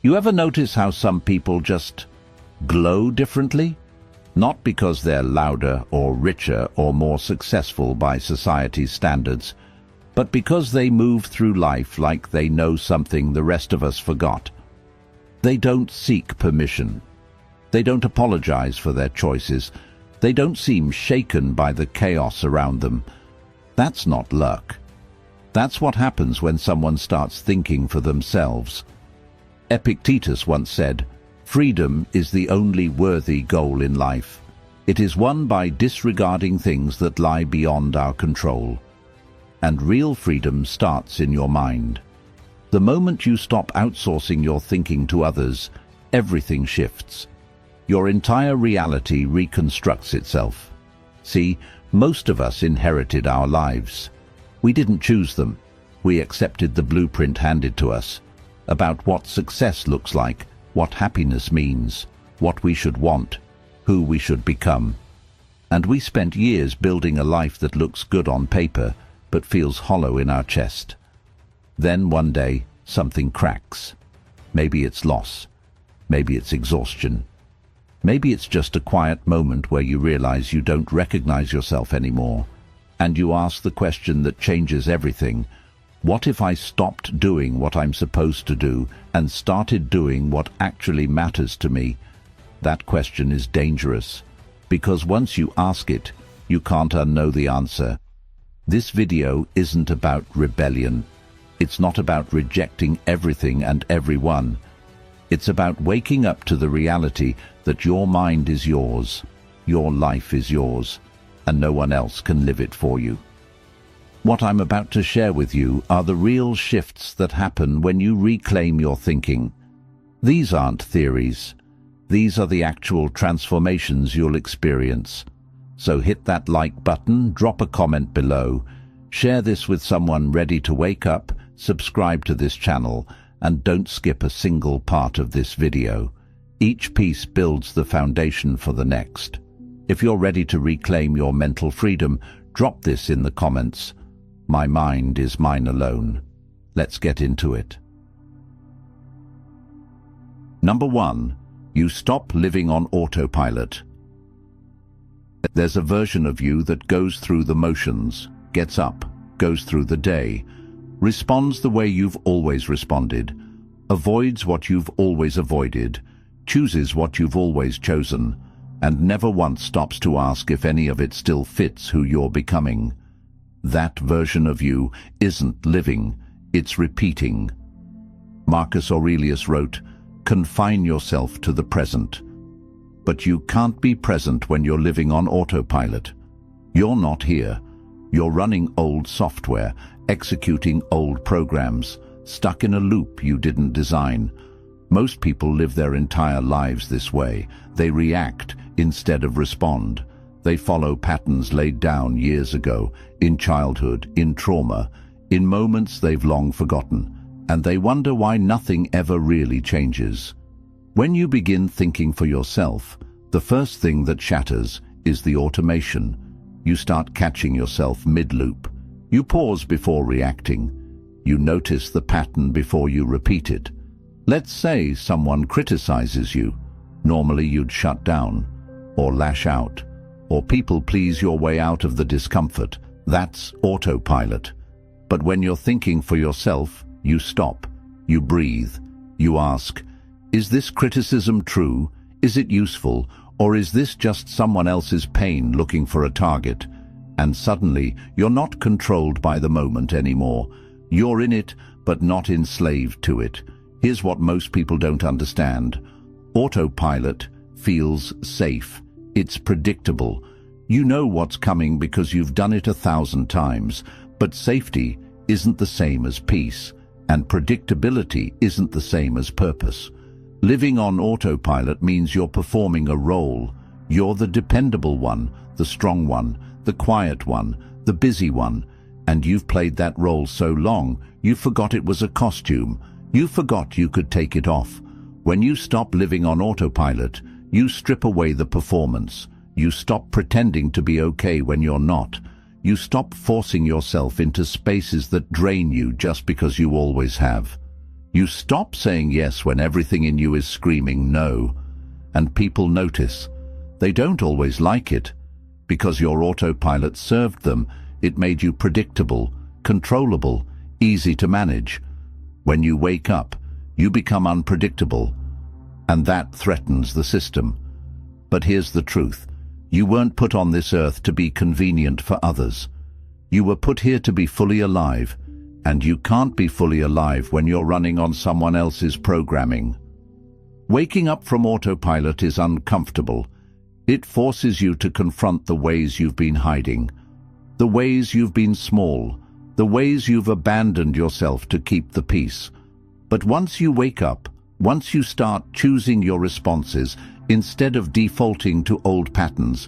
You ever notice how some people just glow differently? Not because they're louder or richer or more successful by society's standards, but because they move through life like they know something the rest of us forgot. They don't seek permission. They don't apologize for their choices. They don't seem shaken by the chaos around them. That's not luck. That's what happens when someone starts thinking for themselves. Epictetus once said, "Freedom is the only worthy goal in life. It is won by disregarding things that lie beyond our control." And real freedom starts in your mind. The moment you stop outsourcing your thinking to others, everything shifts. Your entire reality reconstructs itself. See, most of us inherited our lives. We didn't choose them. We accepted the blueprint handed to us about what success looks like, what happiness means, what we should want, who we should become. And we spent years building a life that looks good on paper, but feels hollow in our chest. Then one day, something cracks. Maybe it's loss. Maybe it's exhaustion. Maybe it's just a quiet moment where you realize you don't recognize yourself anymore. And you ask the question that changes everything. What if I stopped doing what I'm supposed to do and started doing what actually matters to me? That question is dangerous, because once you ask it, you can't unknow the answer. This video isn't about rebellion. It's not about rejecting everything and everyone. It's about waking up to the reality that your mind is yours, your life is yours, and no one else can live it for you. What I'm about to share with you are the real shifts that happen when you reclaim your thinking. These aren't theories. These are the actual transformations you'll experience. So hit that like button, drop a comment below, share this with someone ready to wake up, subscribe to this channel, and don't skip a single part of this video. Each piece builds the foundation for the next. If you're ready to reclaim your mental freedom, drop this in the comments. My mind is mine alone. Let's get into it. Number 1. You stop living on autopilot. There's a version of you that goes through the motions, gets up, goes through the day, responds the way you've always responded, avoids what you've always avoided, chooses what you've always chosen, and never once stops to ask if any of it still fits who you're becoming. That version of you isn't living, it's repeating. Marcus Aurelius wrote, "Confine yourself to the present." But you can't be present when you're living on autopilot. You're not here. You're running old software, executing old programs, stuck in a loop you didn't design. Most people live their entire lives this way. They react instead of respond. They follow patterns laid down years ago, in childhood, in trauma, in moments they've long forgotten, and they wonder why nothing ever really changes. When you begin thinking for yourself, the first thing that shatters is the automation. You start catching yourself mid-loop. You pause before reacting. You notice the pattern before you repeat it. Let's say someone criticizes you. Normally you'd shut down, or lash out, or people please your way out of the discomfort. That's autopilot. But when you're thinking for yourself, you stop, you breathe, you ask, is this criticism true? Is it useful? Or is this just someone else's pain looking for a target? And suddenly, you're not controlled by the moment anymore. You're in it, but not enslaved to it. Here's what most people don't understand. Autopilot feels safe. It's predictable. You know what's coming because you've done it 1,000 times, but safety isn't the same as peace, and predictability isn't the same as purpose. Living on autopilot means you're performing a role. You're the dependable one, the strong one, the quiet one, the busy one, and you've played that role so long, you forgot it was a costume. You forgot you could take it off. When you stop living on autopilot, you strip away the performance. You stop pretending to be okay when you're not. You stop forcing yourself into spaces that drain you just because you always have. You stop saying yes when everything in you is screaming no, and people notice. They don't always like it, because your autopilot served them. It made you predictable, controllable, easy to manage. When you wake up, you become unpredictable, and that threatens the system. But here's the truth. You weren't put on this earth to be convenient for others. You were put here to be fully alive, and you can't be fully alive when you're running on someone else's programming. Waking up from autopilot is uncomfortable. It forces you to confront the ways you've been hiding, the ways you've been small, the ways you've abandoned yourself to keep the peace. But once you wake up, once you start choosing your responses instead of defaulting to old patterns,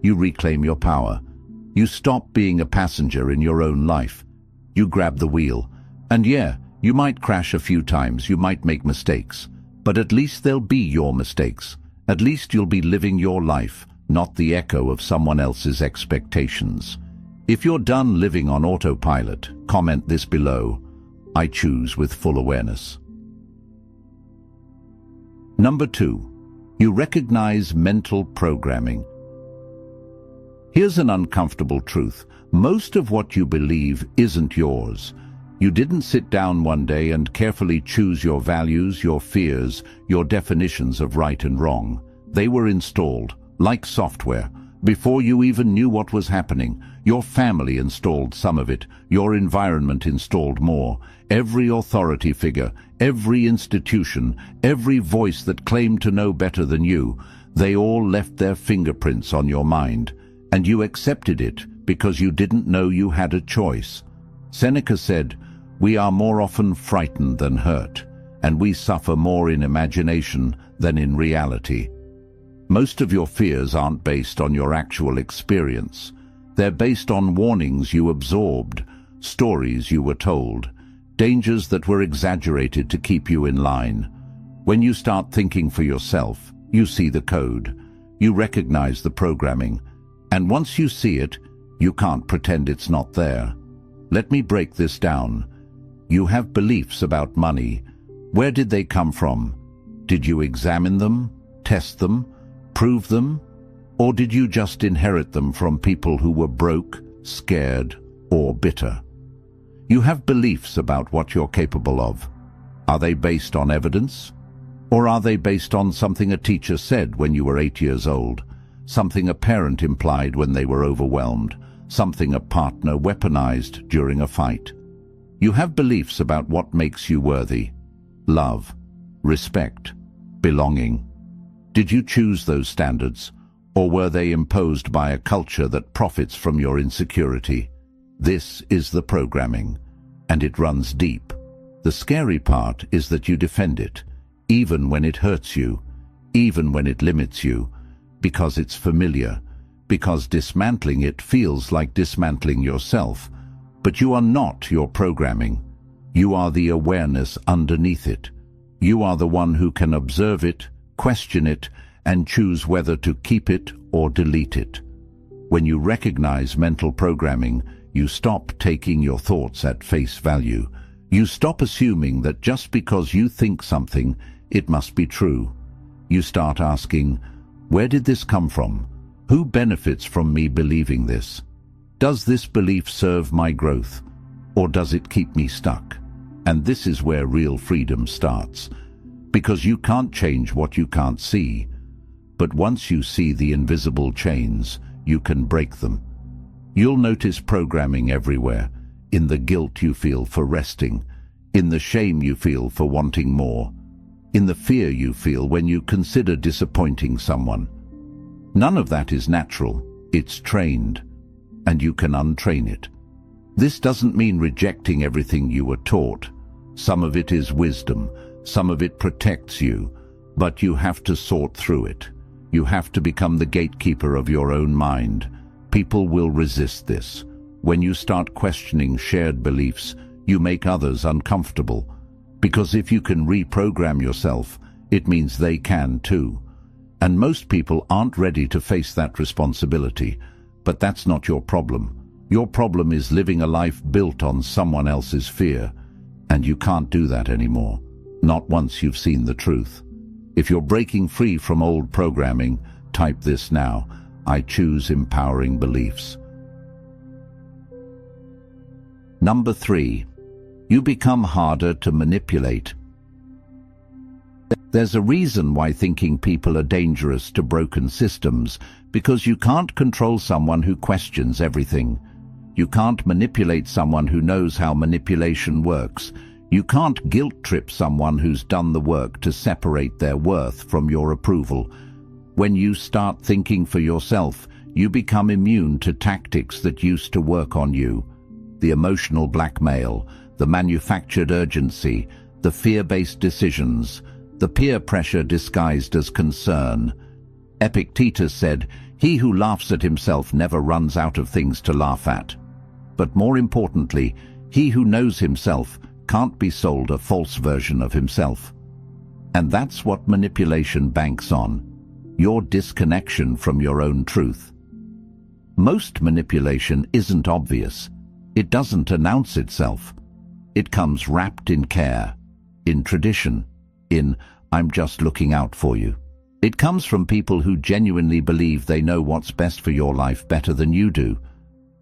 you reclaim your power. You stop being a passenger in your own life. You grab the wheel. And yeah, you might crash a few times, you might make mistakes, but at least they'll be your mistakes. At least you'll be living your life, not the echo of someone else's expectations. If you're done living on autopilot, comment this below. I choose with full awareness. Number 2. You recognize mental programming. Here's an uncomfortable truth. Most of what you believe isn't yours. You didn't sit down one day and carefully choose your values, your fears, your definitions of right and wrong. They were installed, like software, before you even knew what was happening. Your family installed some of it, your environment installed more. Every authority figure, every institution, every voice that claimed to know better than you, they all left their fingerprints on your mind, and you accepted it because you didn't know you had a choice. Seneca said, "We are more often frightened than hurt, and we suffer more in imagination than in reality." Most of your fears aren't based on your actual experience. They're based on warnings you absorbed, stories you were told, dangers that were exaggerated to keep you in line. When you start thinking for yourself, you see the code. You recognize the programming. And once you see it, you can't pretend it's not there. Let me break this down. You have beliefs about money. Where did they come from? Did you examine them, test them, prove them? Or did you just inherit them from people who were broke, scared, or bitter? You have beliefs about what you're capable of. Are they based on evidence? Or are they based on something a teacher said when you were 8 years old? Something a parent implied when they were overwhelmed? Something a partner weaponized during a fight? You have beliefs about what makes you worthy. Love, respect, belonging. Did you choose those standards? Or were they imposed by a culture that profits from your insecurity? This is the programming, and it runs deep. The scary part is that you defend it, even when it hurts you, even when it limits you, because it's familiar, because dismantling it feels like dismantling yourself. But you are not your programming. You are the awareness underneath it. You are the one who can observe it, question it, and choose whether to keep it or delete it. When you recognize mental programming, you stop taking your thoughts at face value. You stop assuming that just because you think something, it must be true. You start asking, where did this come from? Who benefits from me believing this? Does this belief serve my growth, or does it keep me stuck? And this is where real freedom starts, because you can't change what you can't see. But once you see the invisible chains, you can break them. You'll notice programming everywhere, in the guilt you feel for resting, in the shame you feel for wanting more, in the fear you feel when you consider disappointing someone. None of that is natural, it's trained, and you can untrain it. This doesn't mean rejecting everything you were taught. Some of it is wisdom, some of it protects you, but you have to sort through it. You have to become the gatekeeper of your own mind. People will resist this. When you start questioning shared beliefs, you make others uncomfortable. Because if you can reprogram yourself, it means they can too. And most people aren't ready to face that responsibility. But that's not your problem. Your problem is living a life built on someone else's fear. And you can't do that anymore, not once you've seen the truth. If you're breaking free from old programming, type this now: I choose empowering beliefs. Number 3. You become harder to manipulate. There's a reason why thinking people are dangerous to broken systems, because you can't control someone who questions everything. You can't manipulate someone who knows how manipulation works. You can't guilt-trip someone who's done the work to separate their worth from your approval. When you start thinking for yourself, you become immune to tactics that used to work on you. The emotional blackmail, the manufactured urgency, the fear-based decisions, the peer pressure disguised as concern. Epictetus said, "He who laughs at himself never runs out of things to laugh at." But more importantly, he who knows himself can't be sold a false version of himself. And that's what manipulation banks on: your disconnection from your own truth. Most manipulation isn't obvious. It doesn't announce itself. It comes wrapped in care, in tradition, in "I'm just looking out for you." It comes from people who genuinely believe they know what's best for your life better than you do.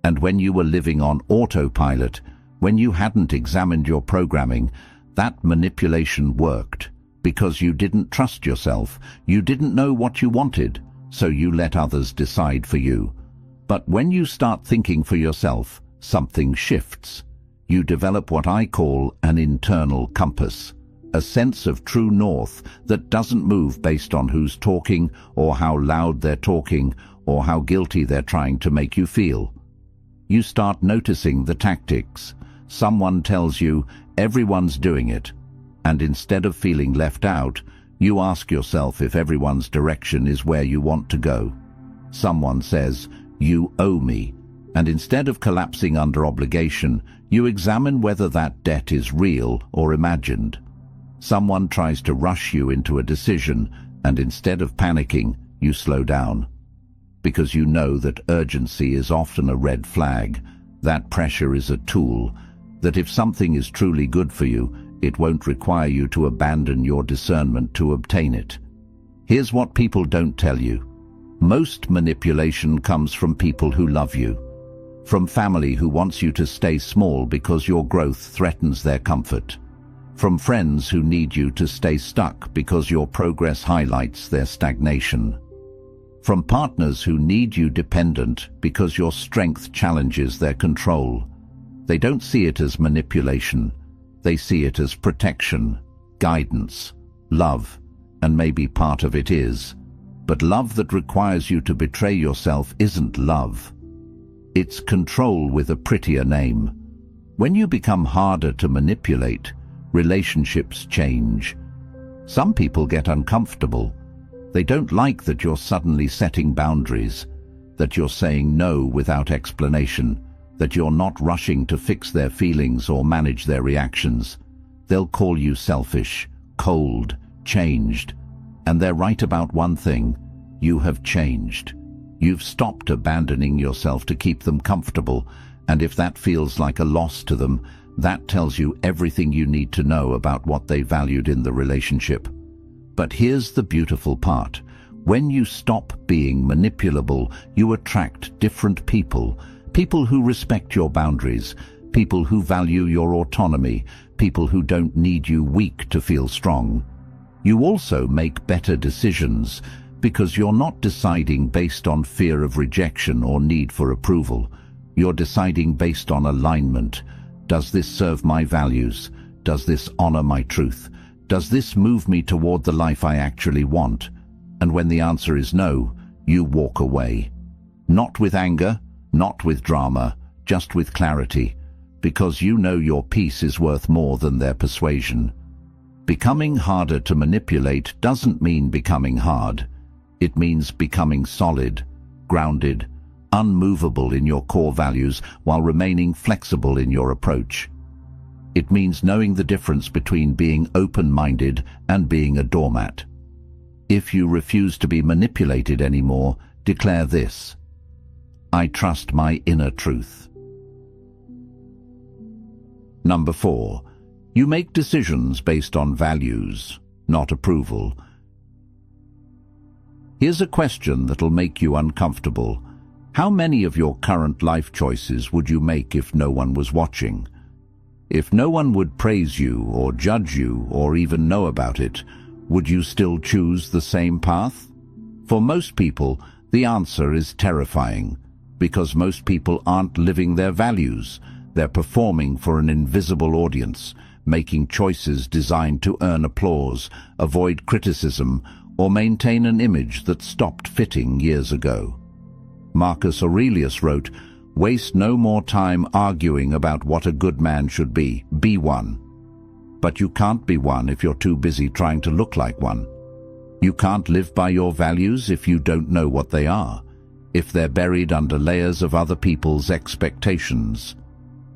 And when you were living on autopilot, when you hadn't examined your programming, that manipulation worked because you didn't trust yourself, you didn't know what you wanted, so you let others decide for you. But when you start thinking for yourself, something shifts. You develop what I call an internal compass, a sense of true north that doesn't move based on who's talking or how loud they're talking or how guilty they're trying to make you feel. You start noticing the tactics. Someone tells you everyone's doing it, and instead of feeling left out, you ask yourself if everyone's direction is where you want to go. Someone says, "You owe me," and instead of collapsing under obligation, you examine whether that debt is real or imagined. Someone tries to rush you into a decision, and instead of panicking, you slow down. Because you know that urgency is often a red flag, that pressure is a tool, that if something is truly good for you, it won't require you to abandon your discernment to obtain it. Here's what people don't tell you. Most manipulation comes from people who love you, from family who wants you to stay small because your growth threatens their comfort, from friends who need you to stay stuck because your progress highlights their stagnation, from partners who need you dependent because your strength challenges their control. They don't see it as manipulation. They see it as protection, guidance, love, and maybe part of it is. But love that requires you to betray yourself isn't love. It's control with a prettier name. When you become harder to manipulate, relationships change. Some people get uncomfortable. They don't like that you're suddenly setting boundaries, that you're saying no without explanation, that you're not rushing to fix their feelings or manage their reactions. They'll call you selfish, cold, changed. And they're right about one thing: you have changed. You've stopped abandoning yourself to keep them comfortable, and if that feels like a loss to them, that tells you everything you need to know about what they valued in the relationship. But here's the beautiful part. When you stop being manipulable, you attract different people. People who respect your boundaries, people who value your autonomy, people who don't need you weak to feel strong. You also make better decisions because you're not deciding based on fear of rejection or need for approval. You're deciding based on alignment. Does this serve my values? Does this honor my truth? Does this move me toward the life I actually want? And when the answer is no, you walk away. Not with anger, not with drama, just with clarity, because you know your peace is worth more than their persuasion. Becoming harder to manipulate doesn't mean becoming hard. It means becoming solid, grounded, unmovable in your core values while remaining flexible in your approach. It means knowing the difference between being open-minded and being a doormat. If you refuse to be manipulated anymore, declare this: I trust my inner truth. Number 4. You make decisions based on values, not approval. Here's a question that'll make you uncomfortable. How many of your current life choices would you make if no one was watching? If no one would praise you or judge you or even know about it, would you still choose the same path? For most people, the answer is terrifying, because most people aren't living their values. They're performing for an invisible audience, making choices designed to earn applause, avoid criticism, or maintain an image that stopped fitting years ago. Marcus Aurelius wrote, "Waste no more time arguing about what a good man should be. Be one." But you can't be one if you're too busy trying to look like one. You can't live by your values if you don't know what they are, if they're buried under layers of other people's expectations.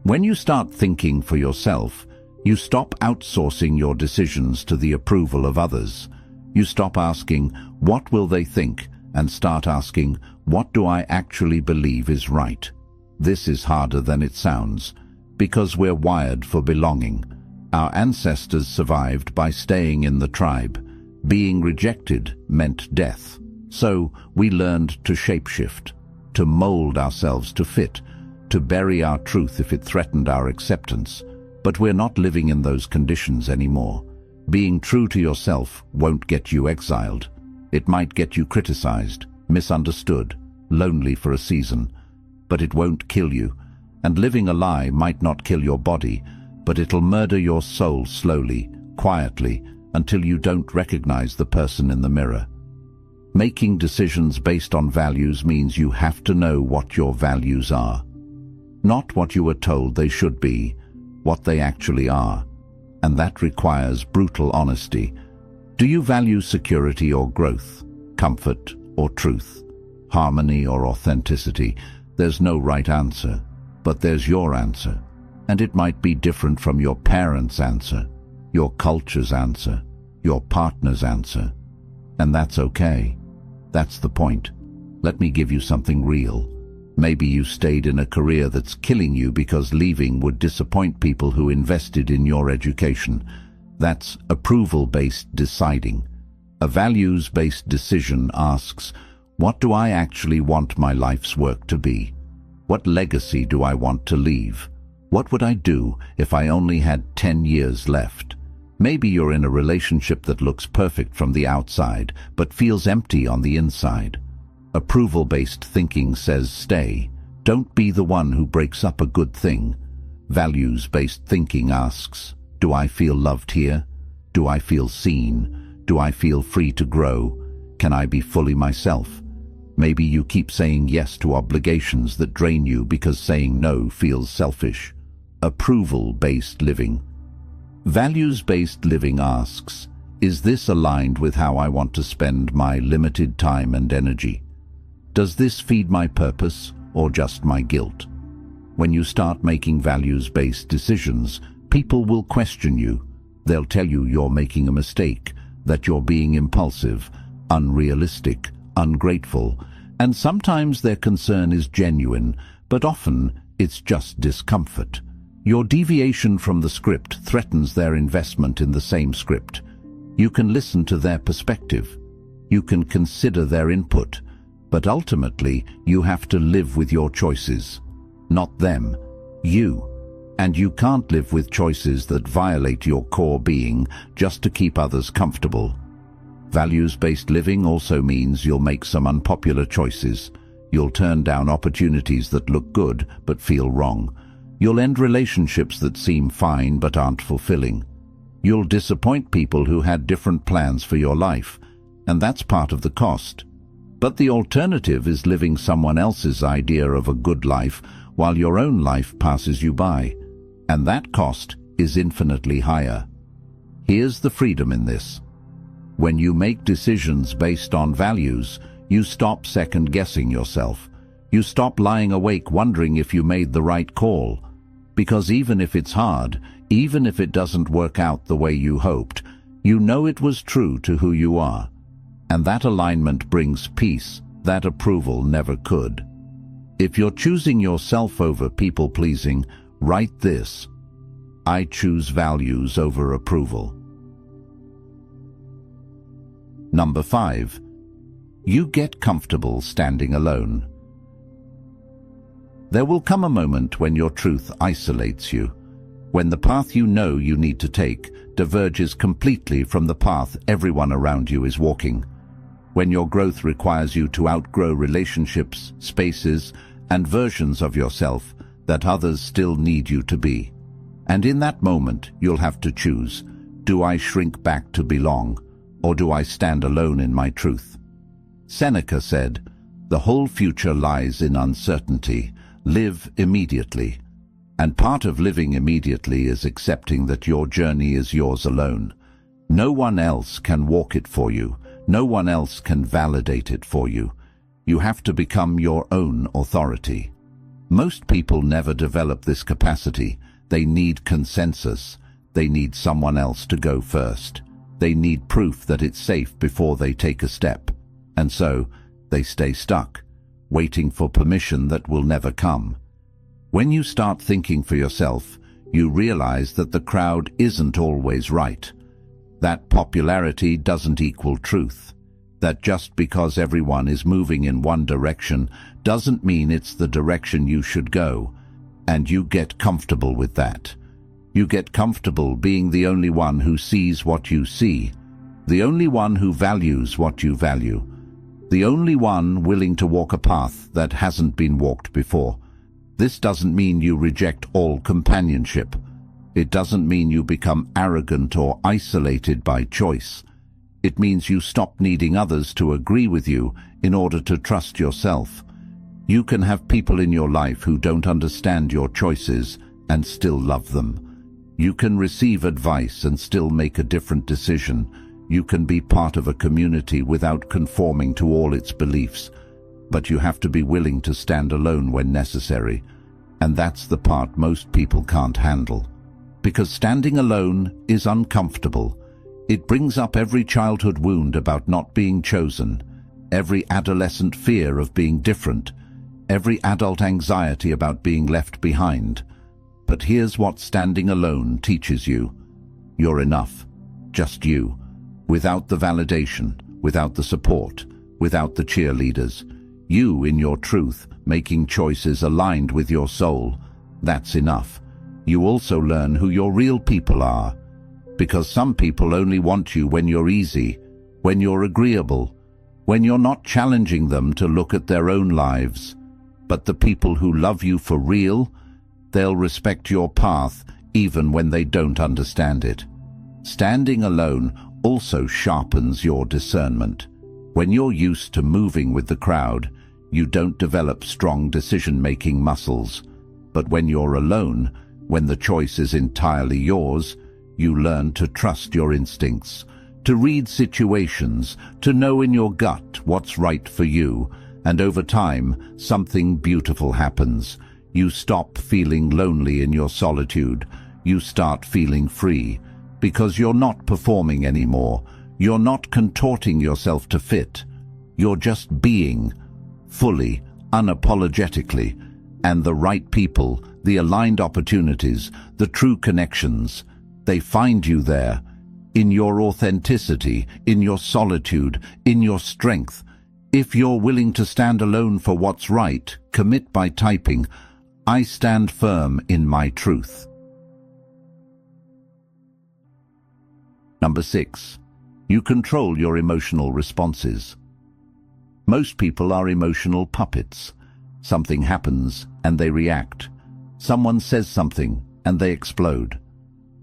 When you start thinking for yourself, you stop outsourcing your decisions to the approval of others. You stop asking, "What will they think?" and start asking, "What do I actually believe is right?" This is harder than it sounds, because we're wired for belonging. Our ancestors survived by staying in the tribe. Being rejected meant death. So we learned to shapeshift, to mold ourselves to fit, to bury our truth if it threatened our acceptance. But we're not living in those conditions anymore. Being true to yourself won't get you exiled. It might get you criticized, misunderstood, lonely for a season, but it won't kill you. And living a lie might not kill your body, but it'll murder your soul slowly, quietly, until you don't recognize the person in the mirror. Making decisions based on values means you have to know what your values are. Not what you were told they should be, what they actually are. And that requires brutal honesty. Do you value security or growth, comfort or truth, harmony or authenticity? There's no right answer, but there's your answer. And it might be different from your parents' answer, your culture's answer, your partner's answer. And that's okay. That's the point. Let me give you something real. Maybe you stayed in a career that's killing you because leaving would disappoint people who invested in your education. That's approval-based deciding. A values-based decision asks, what do I actually want my life's work to be? What legacy do I want to leave? What would I do if I only had 10 years left? Maybe you're in a relationship that looks perfect from the outside, but feels empty on the inside. Approval-based thinking says stay. Don't be the one who breaks up a good thing. Values-based thinking asks, do I feel loved here? Do I feel seen? Do I feel free to grow? Can I be fully myself? Maybe you keep saying yes to obligations that drain you because saying no feels selfish. Approval-based living. Values-based living asks, is this aligned with how I want to spend my limited time and energy? Does this feed my purpose or just my guilt? When you start making values-based decisions, people will question you. They'll tell you you're making a mistake, that you're being impulsive, unrealistic, ungrateful, and sometimes their concern is genuine, but often it's just discomfort. Your deviation from the script threatens their investment in the same script. You can listen to their perspective. You can consider their input. But ultimately, you have to live with your choices. Not them. You. And you can't live with choices that violate your core being just to keep others comfortable. Values-based living also means you'll make some unpopular choices. You'll turn down opportunities that look good but feel wrong. You'll end relationships that seem fine but aren't fulfilling. You'll disappoint people who had different plans for your life, and that's part of the cost. But the alternative is living someone else's idea of a good life while your own life passes you by, and that cost is infinitely higher. Here's the freedom in this. When you make decisions based on values, you stop second-guessing yourself. You stop lying awake wondering if you made the right call. Because even if it's hard, even if it doesn't work out the way you hoped, you know it was true to who you are. And that alignment brings peace that approval never could. If you're choosing yourself over people-pleasing, write this. I choose values over approval. Number 5. You get comfortable standing alone. There will come a moment when your truth isolates you, when the path you know you need to take diverges completely from the path everyone around you is walking, when your growth requires you to outgrow relationships, spaces, and versions of yourself that others still need you to be. And in that moment, you'll have to choose, do I shrink back to belong, or do I stand alone in my truth? Seneca said, the whole future lies in uncertainty. Live immediately. And part of living immediately is accepting that your journey is yours alone. No one else can walk it for you. No one else can validate it for you. You have to become your own authority. Most people never develop this capacity. They need consensus. They need someone else to go first. They need proof that it's safe before they take a step. And so, they stay stuck, waiting for permission that will never come. When you start thinking for yourself, you realize that the crowd isn't always right. That popularity doesn't equal truth. That just because everyone is moving in one direction doesn't mean it's the direction you should go. And you get comfortable with that. You get comfortable being the only one who sees what you see, the only one who values what you value, the only one willing to walk a path that hasn't been walked before. This doesn't mean you reject all companionship. It doesn't mean you become arrogant or isolated by choice. It means you stop needing others to agree with you in order to trust yourself. You can have people in your life who don't understand your choices and still love them. You can receive advice and still make a different decision. You can be part of a community without conforming to all its beliefs. But you have to be willing to stand alone when necessary. And that's the part most people can't handle. Because standing alone is uncomfortable. It brings up every childhood wound about not being chosen, every adolescent fear of being different, every adult anxiety about being left behind. But here's what standing alone teaches you. You're enough. Just you. Without the validation, without the support, without the cheerleaders. You in your truth, making choices aligned with your soul. That's enough. You also learn who your real people are. Because some people only want you when you're easy, when you're agreeable, when you're not challenging them to look at their own lives. But the people who love you for real, they'll respect your path even when they don't understand it. Standing alone also sharpens your discernment. When you're used to moving with the crowd, you don't develop strong decision-making muscles. But when you're alone, when the choice is entirely yours, you learn to trust your instincts, to read situations, to know in your gut what's right for you, and over time, something beautiful happens. You stop feeling lonely in your solitude. You start feeling free, because you're not performing anymore. You're not contorting yourself to fit. You're just being, fully, unapologetically, and the right people, the aligned opportunities, the true connections, they find you there, in your authenticity, in your solitude, in your strength. If you're willing to stand alone for what's right, commit by typing, I stand firm in my truth. Number 6. You control your emotional responses. Most people are emotional puppets. Something happens and they react. Someone says something and they explode.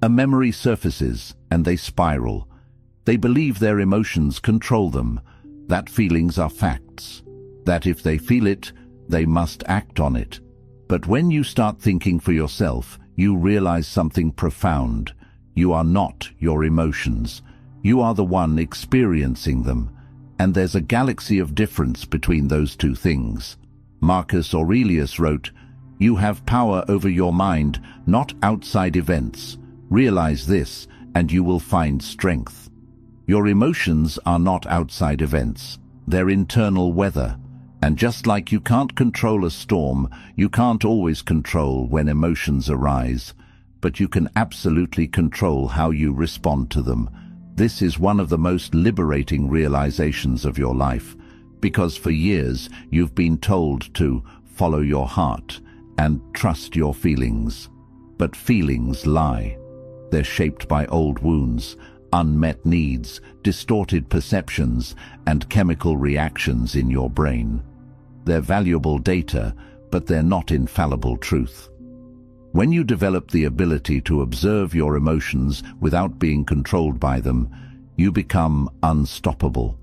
A memory surfaces and they spiral. They believe their emotions control them, that feelings are facts, that if they feel it, they must act on it. But when you start thinking for yourself, you realize something profound. You are not your emotions. You are the one experiencing them. And there's a galaxy of difference between those two things. Marcus Aurelius wrote, "You have power over your mind, not outside events. Realize this, and you will find strength." Your emotions are not outside events. They're internal weather. And just like you can't control a storm, you can't always control when emotions arise. but you can absolutely control how you respond to them. This is one of the most liberating realizations of your life, because for years you've been told to follow your heart and trust your feelings. But feelings lie. They're shaped by old wounds, unmet needs, distorted perceptions, and chemical reactions in your brain. They're valuable data, but they're not infallible truth. When you develop the ability to observe your emotions without being controlled by them, you become unstoppable.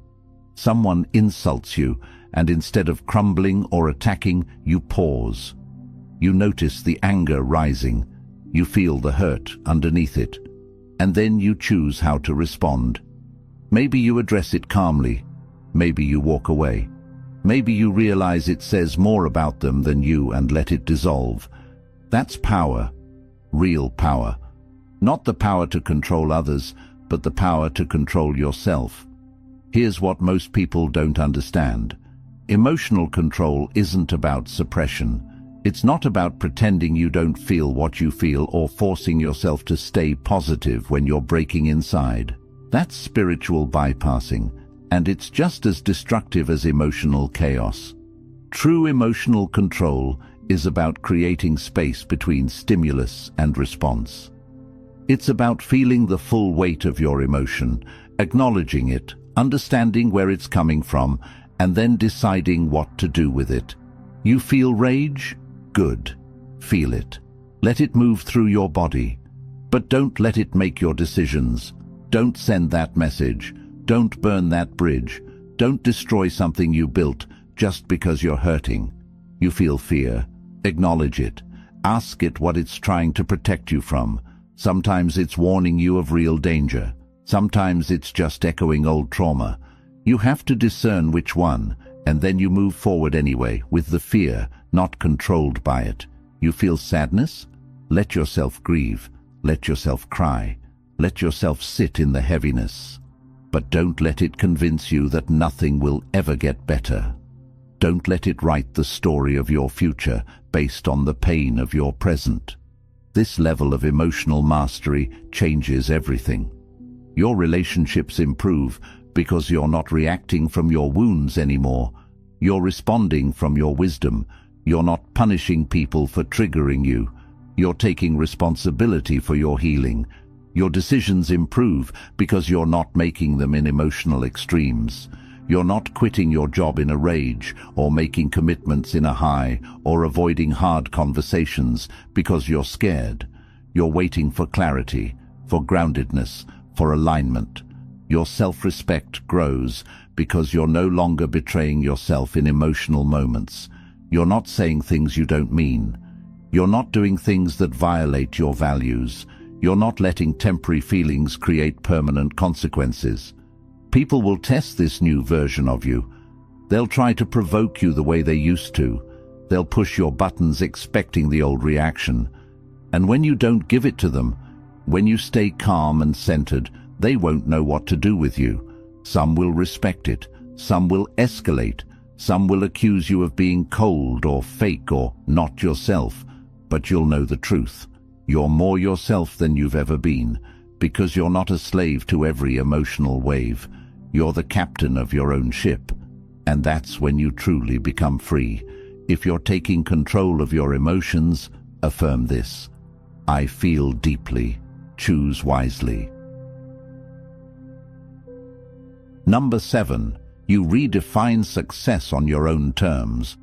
Someone insults you, and instead of crumbling or attacking, you pause. You notice the anger rising. You feel the hurt underneath it. And then you choose how to respond. Maybe you address it calmly. Maybe you walk away. Maybe you realize it says more about them than you and let it dissolve. That's power. Real power. Not the power to control others, but the power to control yourself. Here's what most people don't understand. Emotional control isn't about suppression. It's not about pretending you don't feel what you feel or forcing yourself to stay positive when you're breaking inside. That's spiritual bypassing, and it's just as destructive as emotional chaos. True emotional control is about creating space between stimulus and response. It's about feeling the full weight of your emotion, acknowledging it, understanding where it's coming from, and then deciding what to do with it. You feel rage? Good. Feel it. Let it move through your body. But don't let it make your decisions. Don't send that message. Don't burn that bridge. Don't destroy something you built just because you're hurting. You feel fear. Acknowledge it. Ask it what it's trying to protect you from. Sometimes it's warning you of real danger. Sometimes it's just echoing old trauma. You have to discern which one, and then you move forward anyway, with the fear, not controlled by it. You feel sadness? Let yourself grieve. Let yourself cry. Let yourself sit in the heaviness. But don't let it convince you that nothing will ever get better. Don't let it write the story of your future based on the pain of your present. This level of emotional mastery changes everything. Your relationships improve because you're not reacting from your wounds anymore. You're responding from your wisdom. You're not punishing people for triggering you. You're taking responsibility for your healing. Your decisions improve because you're not making them in emotional extremes. You're not quitting your job in a rage, or making commitments in a high, or avoiding hard conversations because you're scared. You're waiting for clarity, for groundedness, for alignment. Your self-respect grows because you're no longer betraying yourself in emotional moments. You're not saying things you don't mean. You're not doing things that violate your values. You're not letting temporary feelings create permanent consequences. People will test this new version of you. They'll try to provoke you the way they used to. They'll push your buttons expecting the old reaction. And when you don't give it to them, when you stay calm and centered, they won't know what to do with you. Some will respect it. Some will escalate. Some will accuse you of being cold or fake or not yourself. But you'll know the truth. You're more yourself than you've ever been, because you're not a slave to every emotional wave. You're the captain of your own ship. And that's when you truly become free. If you're taking control of your emotions, affirm this: I feel deeply. Choose wisely. Number 7. You redefine success on your own terms.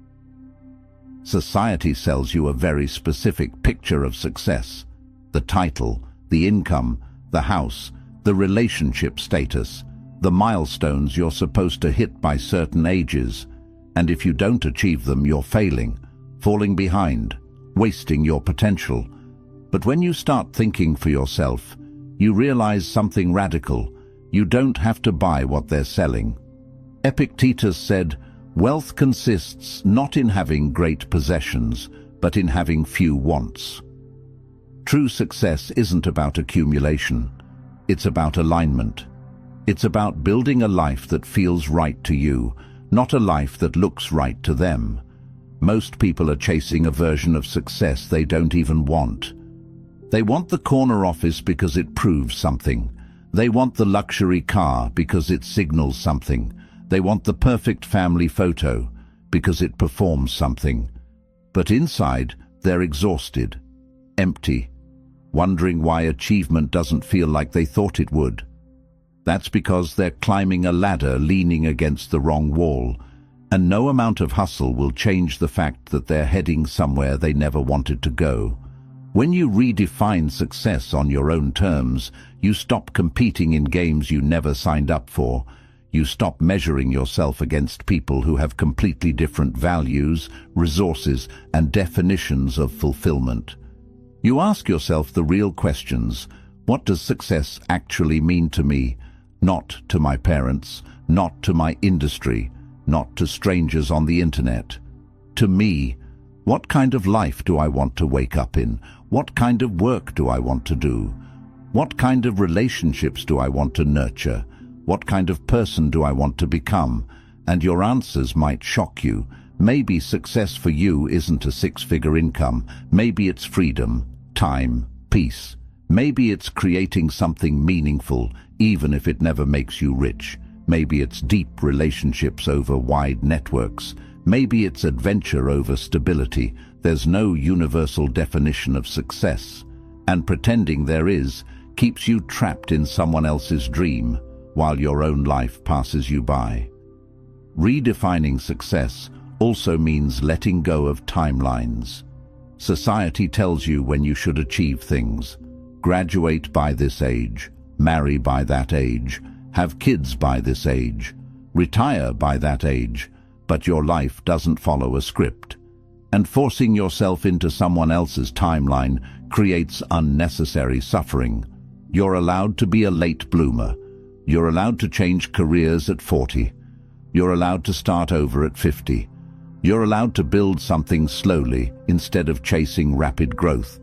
Society sells you a very specific picture of success. The title, the income, the house, the relationship status, the milestones you're supposed to hit by certain ages. And if you don't achieve them, you're failing, falling behind, wasting your potential. But when you start thinking for yourself, you realize something radical. You don't have to buy what they're selling. Epictetus said, "Wealth consists not in having great possessions, but in having few wants." True success isn't about accumulation. It's about alignment. It's about building a life that feels right to you, not a life that looks right to them. Most people are chasing a version of success they don't even want. They want the corner office because it proves something. They want the luxury car because it signals something. They want the perfect family photo because it performs something. But inside, they're exhausted, empty, wondering why achievement doesn't feel like they thought it would. That's because they're climbing a ladder leaning against the wrong wall, and no amount of hustle will change the fact that they're heading somewhere they never wanted to go. When you redefine success on your own terms, you stop competing in games you never signed up for. You stop measuring yourself against people who have completely different values, resources, and definitions of fulfillment. You ask yourself the real questions. What does success actually mean to me? Not to my parents, not to my industry, not to strangers on the internet. To me. What kind of life do I want to wake up in? What kind of work do I want to do? What kind of relationships do I want to nurture? What kind of person do I want to become? And your answers might shock you. Maybe success for you isn't a six-figure income. Maybe it's freedom, time, peace. Maybe it's creating something meaningful, even if it never makes you rich. Maybe it's deep relationships over wide networks. Maybe it's adventure over stability. There's no universal definition of success, and pretending there is keeps you trapped in someone else's dream while your own life passes you by. Redefining success also means letting go of timelines. Society tells you when you should achieve things. Graduate by this age, marry by that age, have kids by this age, retire by that age. But your life doesn't follow a script. And forcing yourself into someone else's timeline creates unnecessary suffering. You're allowed to be a late bloomer. You're allowed to change careers at 40. You're allowed to start over at 50. You're allowed to build something slowly instead of chasing rapid growth.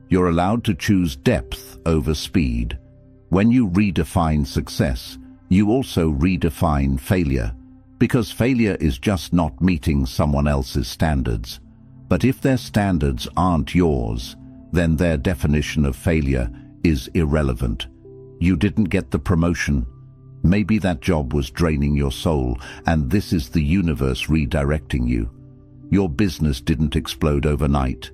You're allowed to choose depth over speed. When you redefine success, you also redefine failure. Because failure is just not meeting someone else's standards. But if their standards aren't yours, then their definition of failure is irrelevant. You didn't get the promotion. Maybe that job was draining your soul, and this is the universe redirecting you. Your business didn't explode overnight.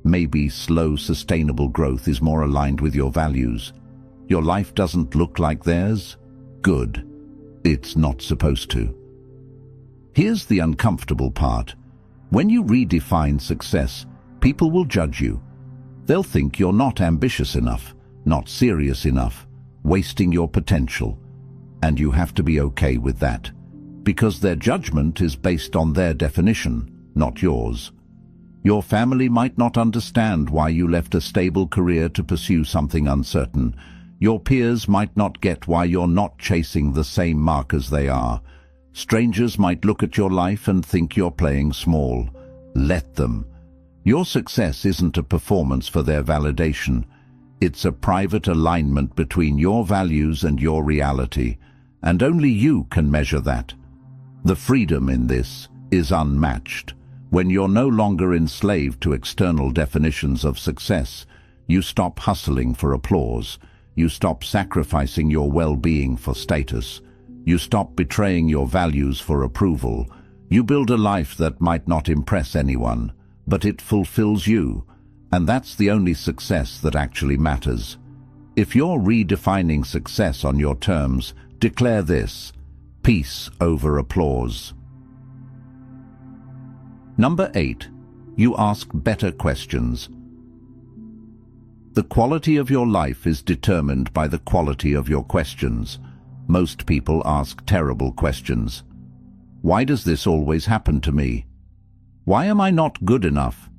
Maybe slow, sustainable growth is more aligned with your values. Your life doesn't look like theirs? Good. It's not supposed to. Here's the uncomfortable part. When you redefine success, people will judge you. They'll think you're not ambitious enough, not serious enough, wasting your potential. And you have to be okay with that, because their judgment is based on their definition, not yours. Your family might not understand why you left a stable career to pursue something uncertain. Your peers might not get why you're not chasing the same mark as they are. Strangers might look at your life and think you're playing small. Let them. Your success isn't a performance for their validation. It's a private alignment between your values and your reality, and only you can measure that. The freedom in this is unmatched. When you're no longer enslaved to external definitions of success, you stop hustling for applause. You stop sacrificing your well-being for status. You stop betraying your values for approval. You build a life that might not impress anyone, but it fulfills you, and that's the only success that actually matters. If you're redefining success on your terms, declare this: peace over applause. Number 8. You ask better questions. The quality of your life is determined by the quality of your questions. Most people ask terrible questions. Why does this always happen to me? Why am I not good enough?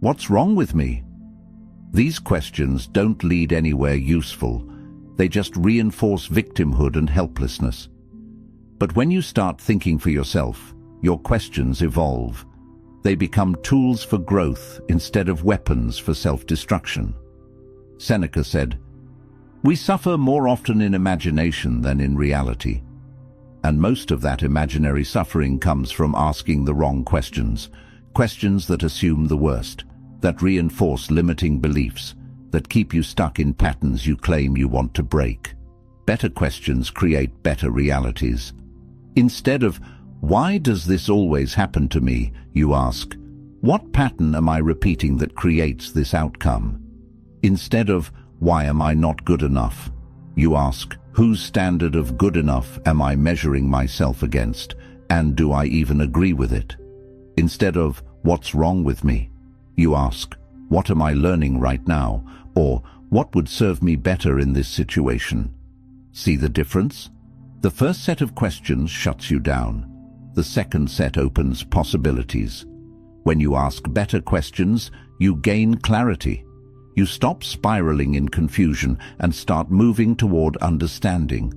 What's wrong with me? These questions don't lead anywhere useful. They just reinforce victimhood and helplessness. But when you start thinking for yourself, your questions evolve. They become tools for growth instead of weapons for self-destruction. Seneca said, "We suffer more often in imagination than in reality." And most of that imaginary suffering comes from asking the wrong questions, questions that assume the worst, that reinforce limiting beliefs, that keep you stuck in patterns you claim you want to break. Better questions create better realities. Instead of, "Why does this always happen to me?" you ask, "What pattern am I repeating that creates this outcome?" Instead of, "Why am I not good enough?" you ask, "Whose standard of good enough am I measuring myself against, and do I even agree with it?" Instead of, "What's wrong with me?" you ask, "What am I learning right now?" or "What would serve me better in this situation?" See the difference? The first set of questions shuts you down. The second set opens possibilities. When you ask better questions, you gain clarity. You stop spiraling in confusion and start moving toward understanding.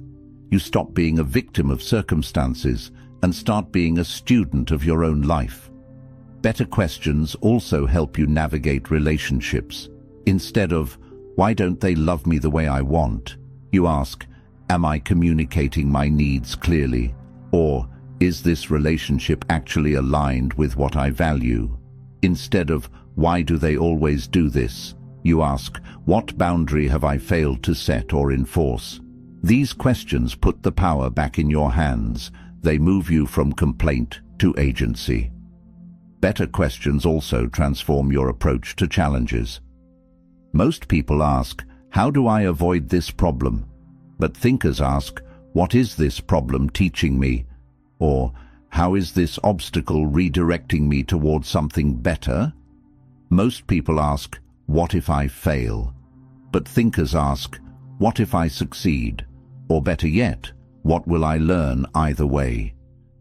You stop being a victim of circumstances and start being a student of your own life. Better questions also help you navigate relationships. Instead of, "Why don't they love me the way I want?" you ask, "Am I communicating my needs clearly?" Or, "Is this relationship actually aligned with what I value?" Instead of, "Why do they always do this?" you ask, "What boundary have I failed to set or enforce?" These questions put the power back in your hands. They move you from complaint to agency. Better questions also transform your approach to challenges. Most people ask, "How do I avoid this problem?" But thinkers ask, "What is this problem teaching me?" Or, "How is this obstacle redirecting me towards something better?" Most people ask, "What if I fail?" But thinkers ask, "What if I succeed?" Or better yet, "What will I learn either way?"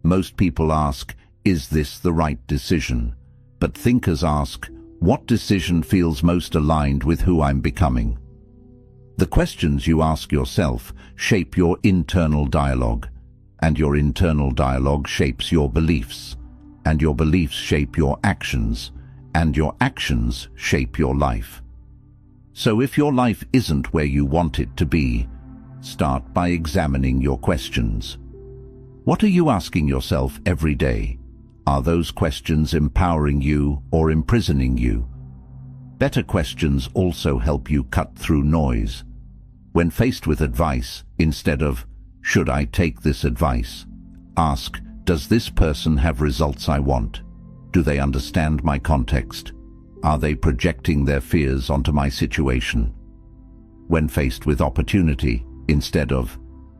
Most people ask, "Is this the right decision?" But thinkers ask, "What decision feels most aligned with who I'm becoming?" The questions you ask yourself shape your internal dialogue, and your internal dialogue shapes your beliefs, and your beliefs shape your actions, and your actions shape your life. So if your life isn't where you want it to be, start by examining your questions. What are you asking yourself every day? Are those questions empowering you or imprisoning you? Better questions also help you cut through noise. When faced with advice, instead of, "Should I take this advice?" ask, "Does this person have results I want? Do they understand my context? Are they projecting their fears onto my situation?" When faced with opportunity, instead of,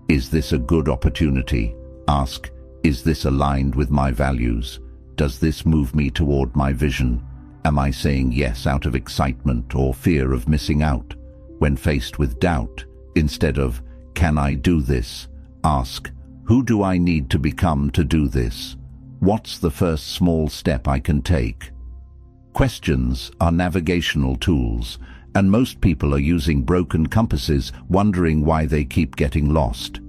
"Is this a good opportunity?" ask, "Is this aligned with my values? Does this move me toward my vision? Am I saying yes out of excitement or fear of missing out?" When faced with doubt, instead of, "Can I do this?" ask, "Who do I need to become to do this? What's the first small step I can take?" Questions are navigational tools, and most people are using broken compasses, wondering why they keep getting lost.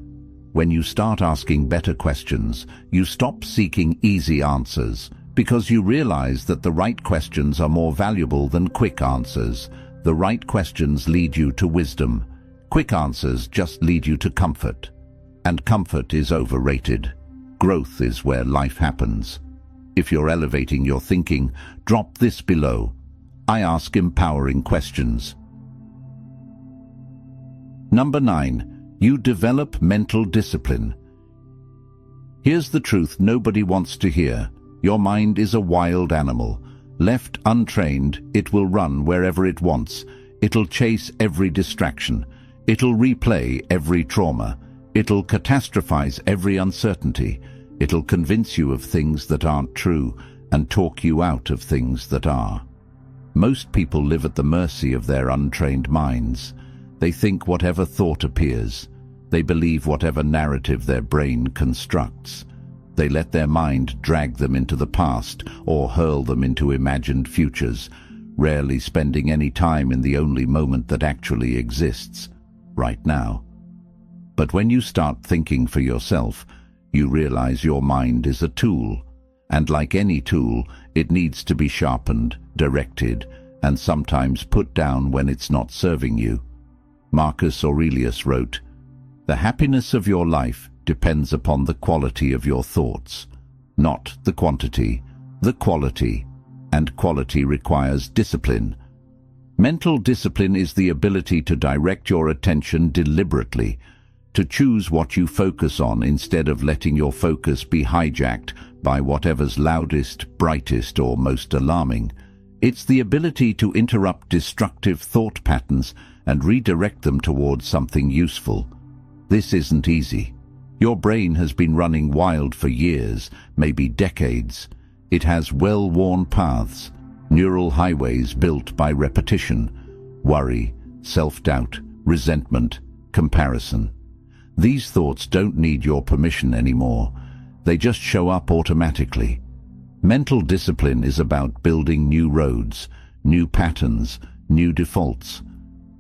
When you start asking better questions, you stop seeking easy answers, because you realize that the right questions are more valuable than quick answers. The right questions lead you to wisdom. Quick answers just lead you to comfort. And comfort is overrated. Growth is where life happens. If you're elevating your thinking, drop this below. I ask empowering questions. Number 9. You develop mental discipline. Here's the truth nobody wants to hear. Your mind is a wild animal. Left untrained, it will run wherever it wants. It'll chase every distraction. It'll replay every trauma. It'll catastrophize every uncertainty. It'll convince you of things that aren't true and talk you out of things that are. Most people live at the mercy of their untrained minds. They think whatever thought appears. They believe whatever narrative their brain constructs. They let their mind drag them into the past or hurl them into imagined futures, rarely spending any time in the only moment that actually exists, right now. But when you start thinking for yourself, you realize your mind is a tool, and like any tool, it needs to be sharpened, directed, and sometimes put down when it's not serving you. Marcus Aurelius wrote, "The happiness of your life depends upon the quality of your thoughts, not the quantity, the quality, and quality requires discipline. Mental discipline is the ability to direct your attention deliberately, to choose what you focus on instead of letting your focus be hijacked by whatever's loudest, brightest, or most alarming. It's the ability to interrupt destructive thought patterns and redirect them towards something useful. This isn't easy. Your brain has been running wild for years, maybe decades. It has well-worn paths, neural highways built by repetition, worry, self-doubt, resentment, comparison. These thoughts don't need your permission anymore. They just show up automatically. Mental discipline is about building new roads, new patterns, new defaults.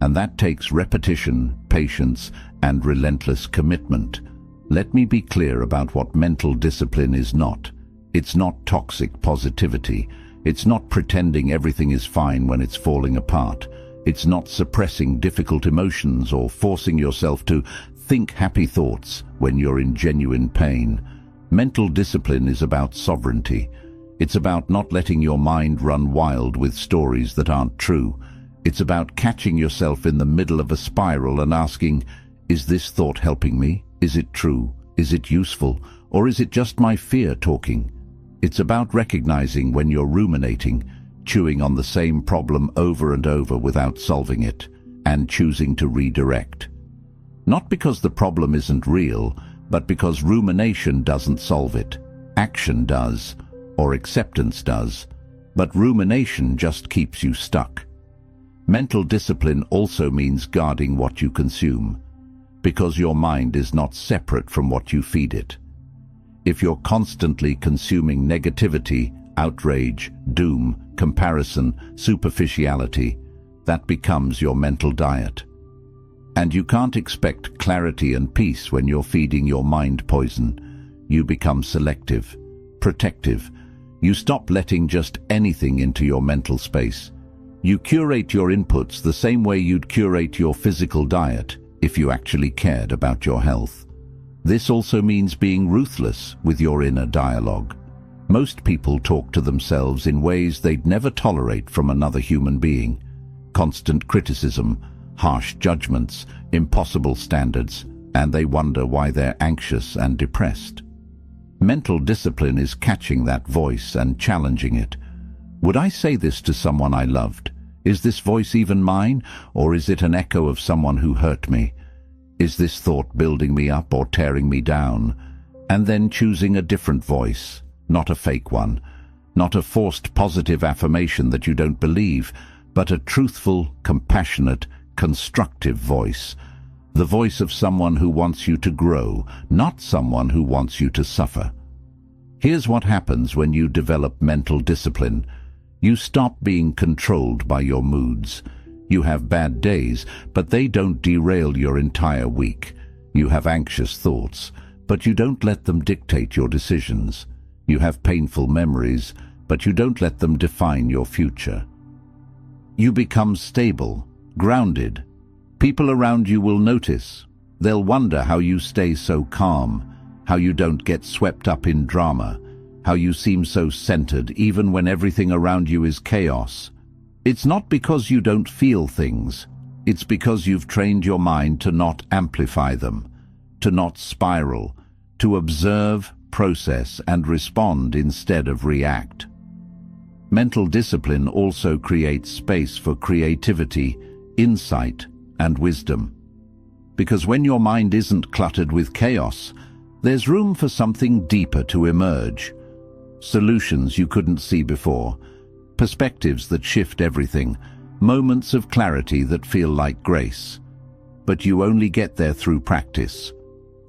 And that takes repetition, patience, and relentless commitment. Let me be clear about what mental discipline is not. It's not toxic positivity. It's not pretending everything is fine when it's falling apart. It's not suppressing difficult emotions or forcing yourself to think happy thoughts when you're in genuine pain. Mental discipline is about sovereignty. It's about not letting your mind run wild with stories that aren't true. It's about catching yourself in the middle of a spiral and asking, is this thought helping me? Is it true? Is it useful? Or is it just my fear talking? It's about recognizing when you're ruminating, chewing on the same problem over and over without solving it, and choosing to redirect. Not because the problem isn't real, but because rumination doesn't solve it. Action does, or acceptance does, but rumination just keeps you stuck. Mental discipline also means guarding what you consume, because your mind is not separate from what you feed it. If you're constantly consuming negativity, outrage, doom, comparison, superficiality, that becomes your mental diet. And you can't expect clarity and peace when you're feeding your mind poison. You become selective, protective. You stop letting just anything into your mental space. You curate your inputs the same way you'd curate your physical diet if you actually cared about your health. This also means being ruthless with your inner dialogue. Most people talk to themselves in ways they'd never tolerate from another human being. Constant criticism, harsh judgments, impossible standards, and they wonder why they're anxious and depressed. Mental discipline is catching that voice and challenging it. Would I say this to someone I loved? Is this voice even mine, or is it an echo of someone who hurt me? Is this thought building me up or tearing me down? And then choosing a different voice, not a fake one, not a forced positive affirmation that you don't believe, but a truthful, compassionate, constructive voice. The voice of someone who wants you to grow, not someone who wants you to suffer. Here's what happens when you develop mental discipline. You stop being controlled by your moods. You have bad days, but they don't derail your entire week. You have anxious thoughts, but you don't let them dictate your decisions. You have painful memories, but you don't let them define your future. You become stable, grounded. People around you will notice. They'll wonder how you stay so calm, how you don't get swept up in drama, how you seem so centered even when everything around you is chaos. It's not because you don't feel things. It's because you've trained your mind to not amplify them, to not spiral, to observe, process, and respond instead of react. Mental discipline also creates space for creativity, insight, and wisdom. Because when your mind isn't cluttered with chaos, there's room for something deeper to emerge. Solutions you couldn't see before, perspectives that shift everything, moments of clarity that feel like grace. But you only get there through practice,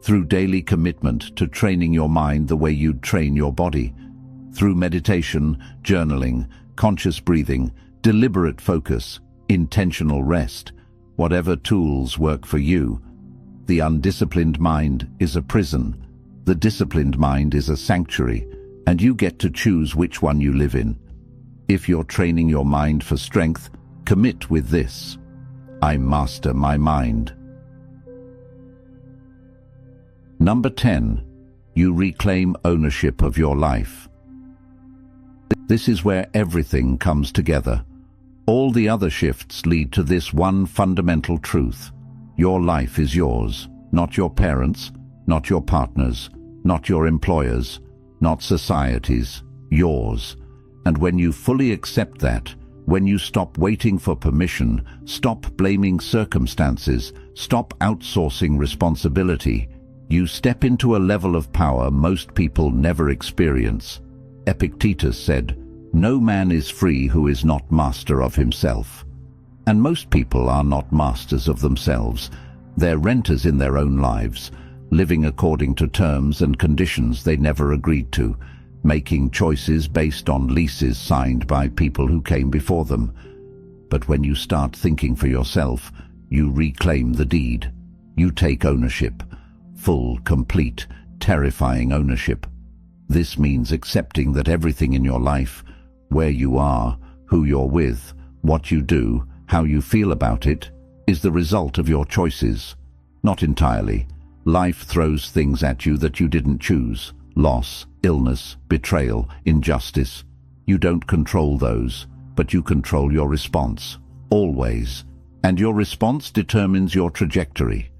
through daily commitment to training your mind the way you'd train your body, through meditation, journaling, conscious breathing, deliberate focus, intentional rest. Whatever tools work for you. The undisciplined mind is a prison. The disciplined mind is a sanctuary, and you get to choose which one you live in. If you're training your mind for strength, commit with this: I master my mind. Number 10. You reclaim ownership of your life. This is where everything comes together. All the other shifts lead to this one fundamental truth. Your life is yours, not your parents', not your partner's, not your employer's, not society's, yours. And when you fully accept that, when you stop waiting for permission, stop blaming circumstances, stop outsourcing responsibility, you step into a level of power most people never experience. Epictetus said, "No man is free who is not master of himself." And most people are not masters of themselves. They're renters in their own lives, living according to terms and conditions they never agreed to, making choices based on leases signed by people who came before them. But when you start thinking for yourself, you reclaim the deed. You take ownership. Full, complete, terrifying ownership. This means accepting that everything in your life, where you are, who you're with, what you do, how you feel about it, is the result of your choices. Not entirely. Life throws things at you that you didn't choose. Loss, illness, betrayal, injustice. You don't control those, but you control your response. Always. And your response determines your trajectory.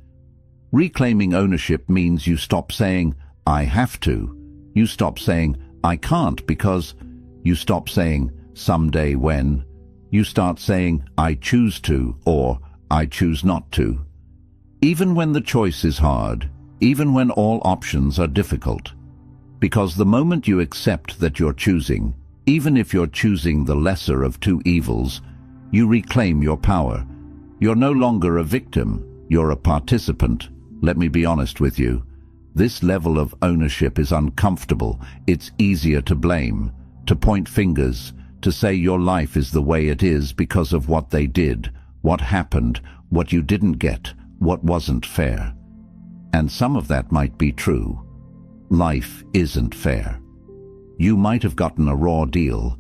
Reclaiming ownership means you stop saying, "I have to." You stop saying, "I can't because." You stop saying, "Someday when." You start saying, "I choose to," or "I choose not to." Even when the choice is hard, even when all options are difficult. Because the moment you accept that you're choosing, even if you're choosing the lesser of two evils, you reclaim your power. You're no longer a victim, you're a participant. Let me be honest with you. This level of ownership is uncomfortable. It's easier to blame, to point fingers, to say your life is the way it is because of what they did, what happened, what you didn't get, what wasn't fair. And some of that might be true. Life isn't fair. You might have gotten a raw deal.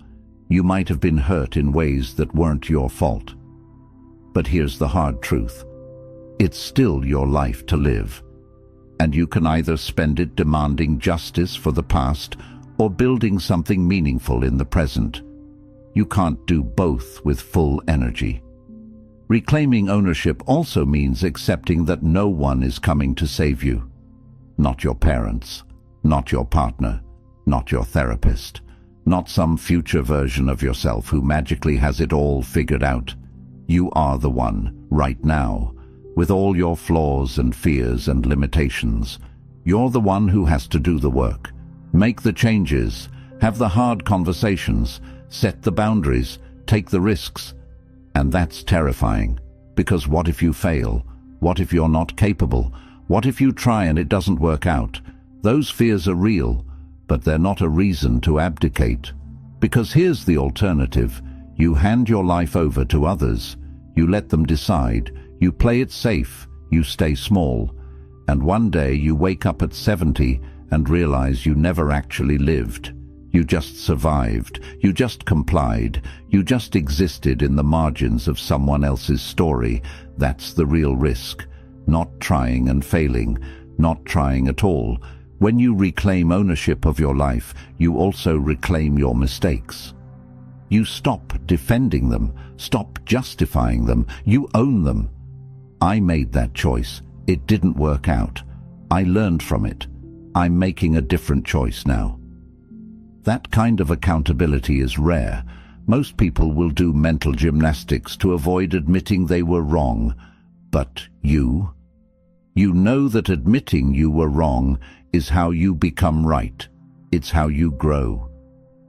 You might have been hurt in ways that weren't your fault. But here's the hard truth. It's still your life to live. And you can either spend it demanding justice for the past or building something meaningful in the present. You can't do both with full energy. Reclaiming ownership also means accepting that no one is coming to save you. Not your parents, not your partner, not your therapist, not some future version of yourself who magically has it all figured out. You are the one, right now, with all your flaws and fears and limitations. You're the one who has to do the work, make the changes, have the hard conversations, set the boundaries, take the risks. And that's terrifying, because what if you fail? What if you're not capable? What if you try and it doesn't work out? Those fears are real, but they're not a reason to abdicate. Because here's the alternative. You hand your life over to others. You let them decide. You play it safe. You stay small. And one day you wake up at 70 and realize you never actually lived. You just survived. You just complied. You just existed in the margins of someone else's story. That's the real risk. Not trying and failing. Not trying at all. When you reclaim ownership of your life, you also reclaim your mistakes. You stop defending them. Stop justifying them. You own them. I made that choice. It didn't work out. I learned from it. I'm making a different choice now. That kind of accountability is rare. Most people will do mental gymnastics to avoid admitting they were wrong. But you know that admitting you were wrong is how you become right. It's how you grow.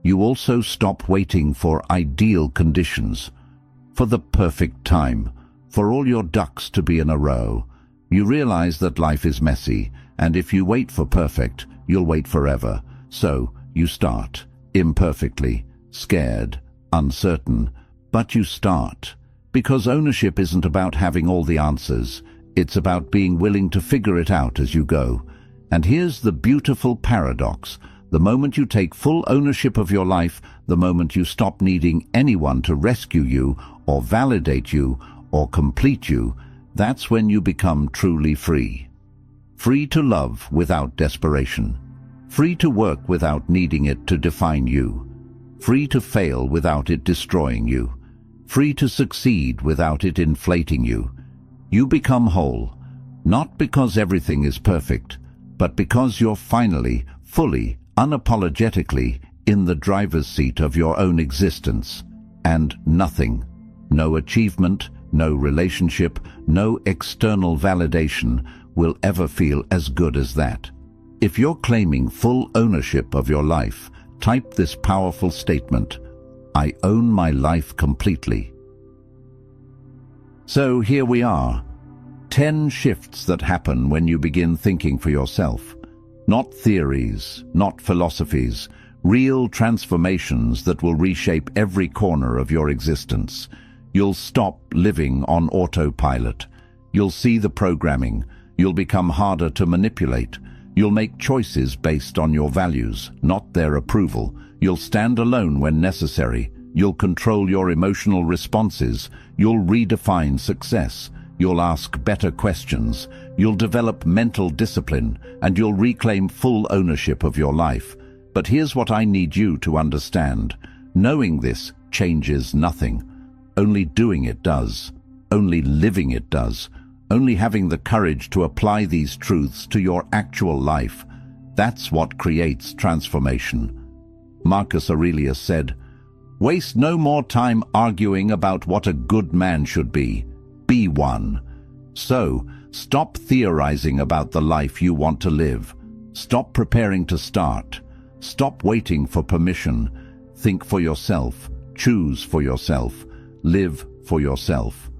You also stop waiting for ideal conditions, for the perfect time, for all your ducks to be in a row. You realize that life is messy, and if you wait for perfect, you'll wait forever. So you start, imperfectly, scared, uncertain, but you start. Because ownership isn't about having all the answers. It's about being willing to figure it out as you go. And here's the beautiful paradox. The moment you take full ownership of your life, the moment you stop needing anyone to rescue you, or validate you, or complete you, that's when you become truly free. Free to love without desperation. Free to work without needing it to define you. Free to fail without it destroying you. free to succeed without it inflating you. You become whole, not because everything is perfect, but because you're finally, fully, unapologetically in the driver's seat of your own existence. And nothing, no achievement, no relationship, no external validation will ever feel as good as that. If you're claiming full ownership of your life, type this powerful statement: I own my life completely. So here we are. 10 shifts that happen when you begin thinking for yourself. Not theories, not philosophies, real transformations that will reshape every corner of your existence. You'll stop living on autopilot. You'll see the programming. You'll become harder to manipulate. You'll make choices based on your values, not their approval. You'll stand alone when necessary. You'll control your emotional responses. You'll redefine success. You'll ask better questions. You'll develop mental discipline, and you'll reclaim full ownership of your life. But here's what I need you to understand. Knowing this changes nothing. Only doing it does. Only living it does. Only having the courage to apply these truths to your actual life. That's what creates transformation. Marcus Aurelius said, "Waste no more time arguing about what a good man should be. Be one." So, stop theorizing about the life you want to live. Stop preparing to start. Stop waiting for permission. Think for yourself. Choose for yourself. Live for yourself.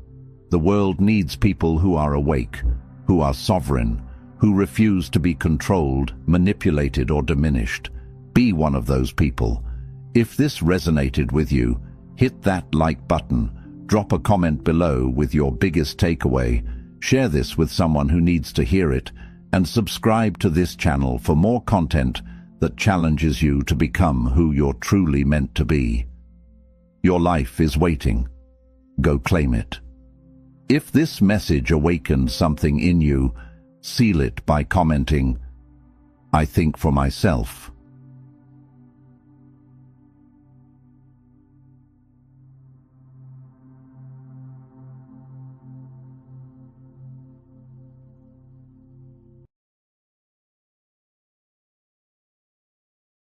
The world needs people who are awake, who are sovereign, who refuse to be controlled, manipulated, or diminished. Be one of those people. If this resonated with you, hit that like button, drop a comment below with your biggest takeaway, share this with someone who needs to hear it, and subscribe to this channel for more content that challenges you to become who you're truly meant to be. Your life is waiting. Go claim it. If this message awakened something in you, seal it by commenting, "I think for myself."